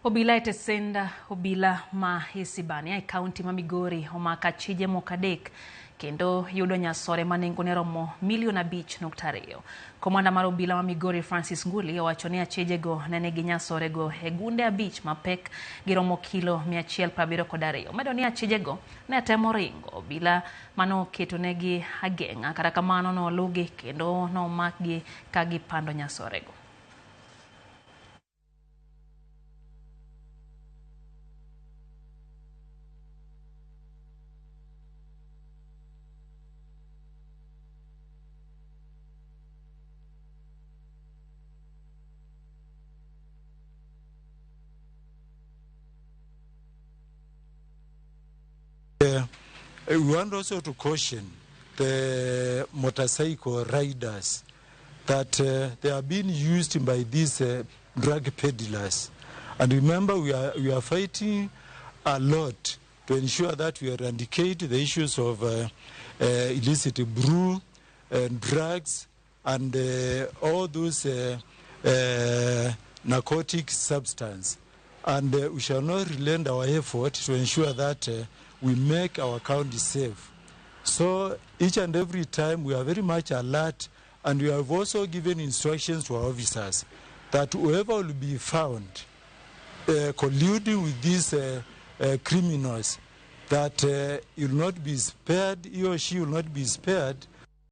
Obila etesenda obila ma Isibania e kaunti ma Migori omako achije moko adek kendo yudo nyasore ma nengone romo $5.2 million. Komanda mar obila ma Migori Francis Nguli owacho ni achijego ne nigi nyasorego e gunde 5 mapek giromo kilo 172. Omedo ni achijego ne temo ringo. Obila mano ketonegi ageng'a, kata kamano nolugi kendo nomakgi ka gipando nyasorego. We want also to caution the motorcycle riders that they are being used by these drug peddlers. And remember, we are fighting a lot to ensure that we eradicate the issues of illicit brew and drugs and all those narcotic substances. And we shall not relent our effort to ensure that we make our county safe. So each and every time we are very much alert, and we have also given instructions to our officers that whoever will be found colluding with these criminals, that he will not be spared, he or she will not be spared